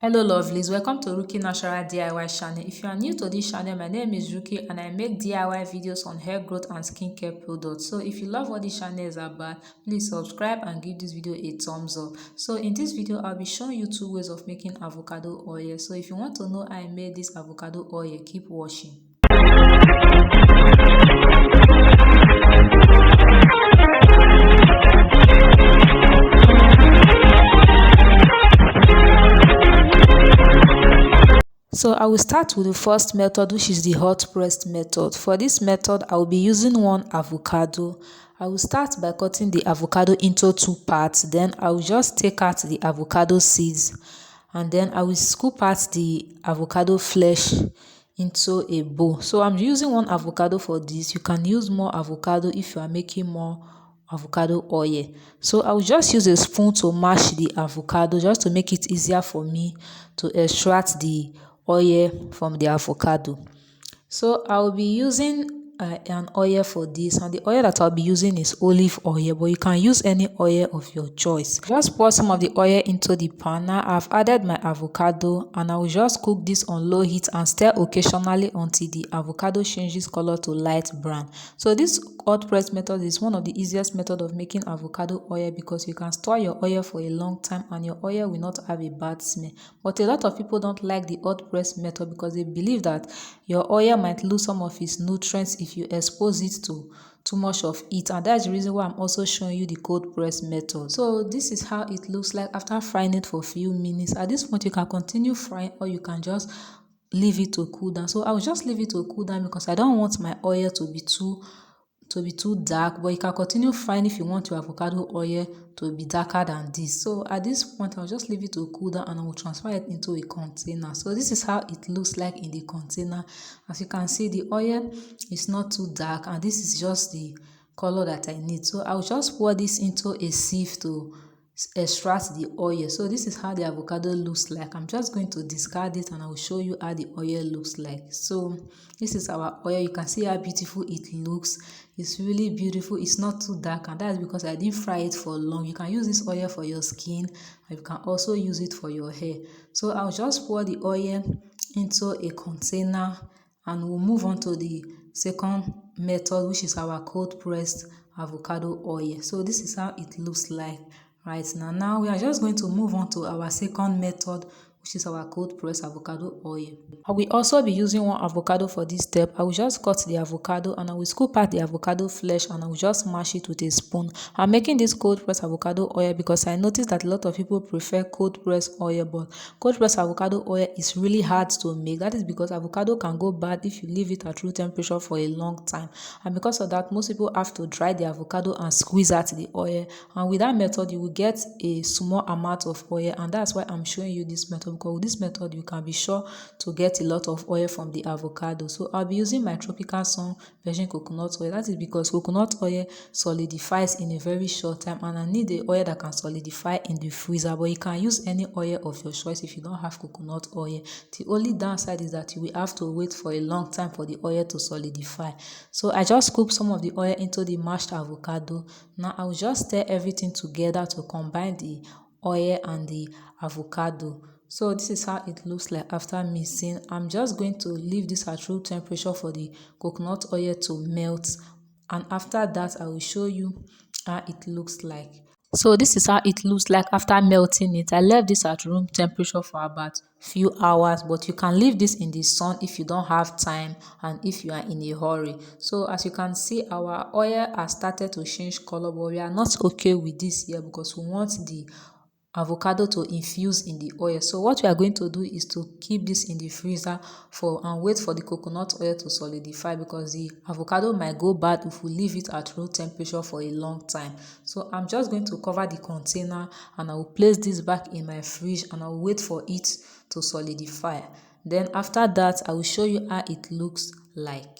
Hello lovelies, welcome to Rookie Natural DIY channel. If you are new to this channel, my name is Rookie and I make DIY videos on hair growth and skincare products. So if you love what this channel is about, please subscribe and give this video a thumbs up. So in this video, I'll be showing you two ways of making avocado oil. So if you want to know how I made this avocado oil, keep watching. So I will start with the first method, which is the hot pressed method. For this method, I will be using one avocado. I will start by cutting the avocado into two parts. Then I will just take out the avocado seeds and then I will scoop out the avocado flesh into a bowl. So I'm using one avocado for this. You can use more avocado if you are making more avocado oil. So I will just use a spoon to mash the avocado just to make it easier for me to extract the oil from the avocado. So I'll be using an oil for this, and the oil that I'll be using is olive oil, but you can use any oil of your choice. Just pour some of the oil into the pan. Now I've added my avocado and I will just cook this on low heat and stir occasionally until the avocado changes color to light brown. So this hot press method is one of the easiest method of making avocado oil because you can store your oil for a long time and your oil will not have a bad smell. But a lot of people don't like the hot press method because they believe that your oil might lose some of its nutrients if you expose it to too much of it, and that's the reason why I'm also showing you the cold press method. So this is how it looks like after frying it for a few minutes. At this point you can continue frying or you can just leave it to cool down. So I will just leave it to cool down because I don't want my oil to be too dark, but you can continue frying if you want your avocado oil to be darker than this. So at this point I'll just leave it to cool down and I will transfer it into a container. So this is how it looks like in the container. As you can see, the oil is not too dark and this is just the color that I need. So I'll just pour this into a sieve to extract the oil. So this is how the avocado looks like. I'm just going to discard it and I will show you how the oil looks like. So this is our oil. You can see how beautiful it looks. It's really beautiful. It's not too dark, and that's because I didn't fry it for long. You can use this oil for your skin and you can also use it for your hair. So I'll just pour the oil into a container and we'll move on to the second method, which is our cold pressed avocado oil. So this is how it looks like right now. We are just going to move on to our second method, which is our cold pressed avocado oil. I will also be using one avocado for this step. I will just cut the avocado and I will scoop out the avocado flesh and I will just mash it with a spoon. I'm making this cold pressed avocado oil because I noticed that a lot of people prefer cold pressed oil, but cold pressed avocado oil is really hard to make. That is because avocado can go bad if you leave it at room temperature for a long time, and because of that most people have to dry the avocado and squeeze out the oil, and with that method you will get a small amount of oil, and that's why I'm showing you this method, because with this method you can be sure to get a lot of oil from the avocado. So I'll be using my tropical sun virgin coconut oil. That is because coconut oil solidifies in a very short time and I need the oil that can solidify in the freezer, but you can use any oil of your choice if you don't have coconut oil. The only downside is that you will have to wait for a long time for the oil to solidify. So I just scoop some of the oil into the mashed avocado. Now I will just stir everything together to combine the oil and the avocado. So this is how it looks like after mixing. I'm just going to leave this at room temperature for the coconut oil to melt, and after that I will show you how it looks like. So this is how it looks like after melting it. I left this at room temperature for about few hours, but you can leave this in the sun if you don't have time and if you are in a hurry. So as you can see, our oil has started to change color, but we are not okay with this here because we want the avocado to infuse in the oil. So what we are going to do is to keep this in the freezer and wait for the coconut oil to solidify, because the avocado might go bad if we leave it at room temperature for a long time. So I'm just going to cover the container and I will place this back in my fridge and I will wait for it to solidify. Then after that I will show you how it looks like.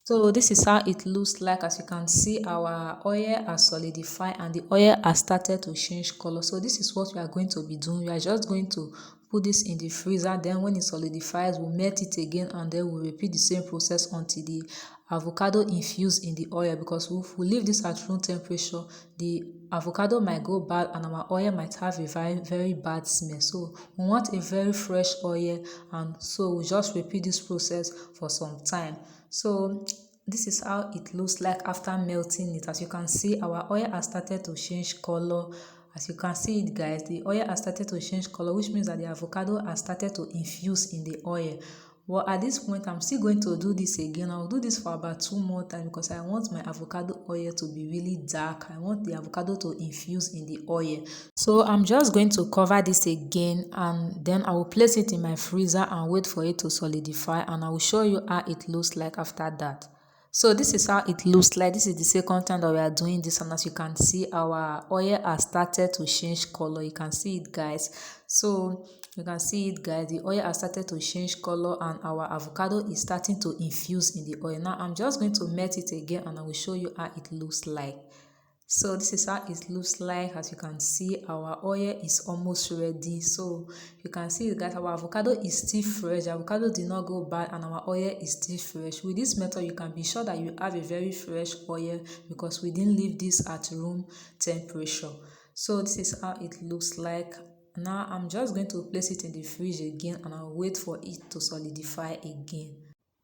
So this is how it looks like. As you can see, our oil has solidified and the oil has started to change color. So this is what we are going to be doing. We are just going to put this in the freezer. Then when it solidifies, we'll melt it again and then we'll repeat the same process until the avocado infused in the oil, because if we leave this at room temperature, the avocado might go bad and our oil might have a very bad smell. So we want a very fresh oil, and so we just repeat this process for some time. So this is how it looks like after melting it. As you can see, our oil has started to change color. As you can see it, guys, the oil has started to change color, which means that the avocado has started to infuse in the oil. Well, at this point, I'm still going to do this again. I'll do this for about 2 more times because I want my avocado oil to be really dark. I want the avocado to infuse in the oil. So I'm just going to cover this again, and then I will place it in my freezer and wait for it to solidify, and I will show you how it looks like after that. So this is how it looks like. This is the second time that we are doing this, and as you can see, our oil has started to change color. You can see it, guys. So you can see it, guys, the oil has started to change color and our avocado is starting to infuse in the oil. Now I'm just going to melt it again and I will show you how it looks like. So this is how it looks like. As you can see, our oil is almost ready. So you can see, guys, our avocado is still fresh. The avocado did not go bad and our oil is still fresh. With this method, you can be sure that you have a very fresh oil because we didn't leave this at room temperature. So this is how it looks like. Now I'm just going to place it in the fridge again and I'll wait for it to solidify again.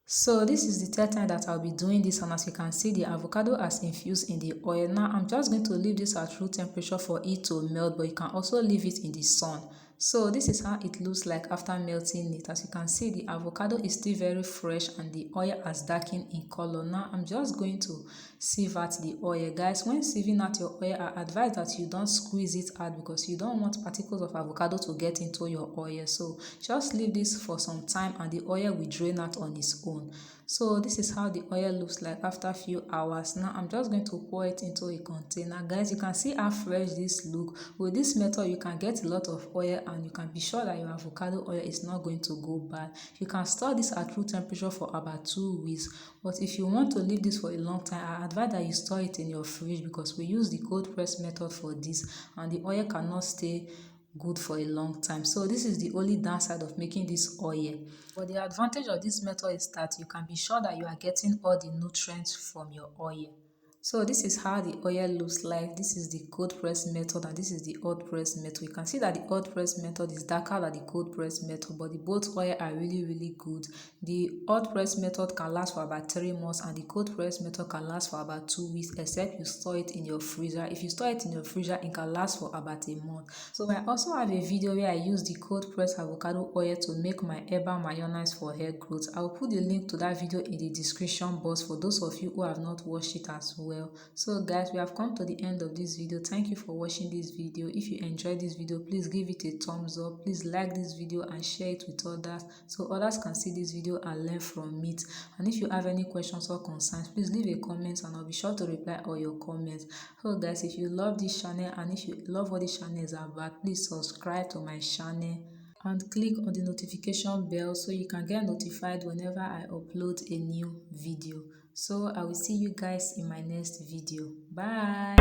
So this is the third time that I'll be doing this, and as you can see, the avocado has infused in the oil. Now I'm just going to leave this at room temperature for it to melt, but you can also leave it in the sun. So this is how it looks like after melting it. As you can see, the avocado is still very fresh and the oil has darkened in color. Now I'm just going to sieve out the oil. Guys, when sieving out your oil, I advise that you don't squeeze it out because you don't want particles of avocado to get into your oil. So just leave this for some time and the oil will drain out on its own. So this is how the oil looks like after a few hours. Now I'm just going to pour it into a container. Guys, you can see how fresh this look. With this method, you can get a lot of oil and you can be sure that your avocado oil is not going to go bad. You can store this at room temperature for about 2 weeks. But if you want to leave this for a long time, I advise that you store it in your fridge because we use the cold press method for this and the oil cannot stay good for a long time. So this is the only downside of making this oil. But the advantage of this method is that you can be sure that you are getting all the nutrients from your oil. So this is how the oil looks like. This is the cold press method and this is the hot press method. You can see that the hot press method is darker than the cold press method, but the both oil are really good. The hot press method can last for about 3 months and the cold press method can last for about 2 weeks, except you store it in your freezer. If you store it in your freezer, it can last for about a month. So I also have a video where I use the cold press avocado oil to make my herbal mayonnaise for hair growth. I'll put the link to that video in the description box for those of you who have not watched it as well. So guys, we have come to the end of this video. Thank you for watching this video. If you enjoyed this video, please give it a thumbs up. Please like this video and share it with others so others can see this video and learn from it. And if you have any questions or concerns, please leave a comment and I'll be sure to reply all your comments. So guys, if you love this channel and if you love what this channel is about, please subscribe to my channel and click on the notification bell so you can get notified whenever I upload a new video. So I will see you guys in my next video. Bye.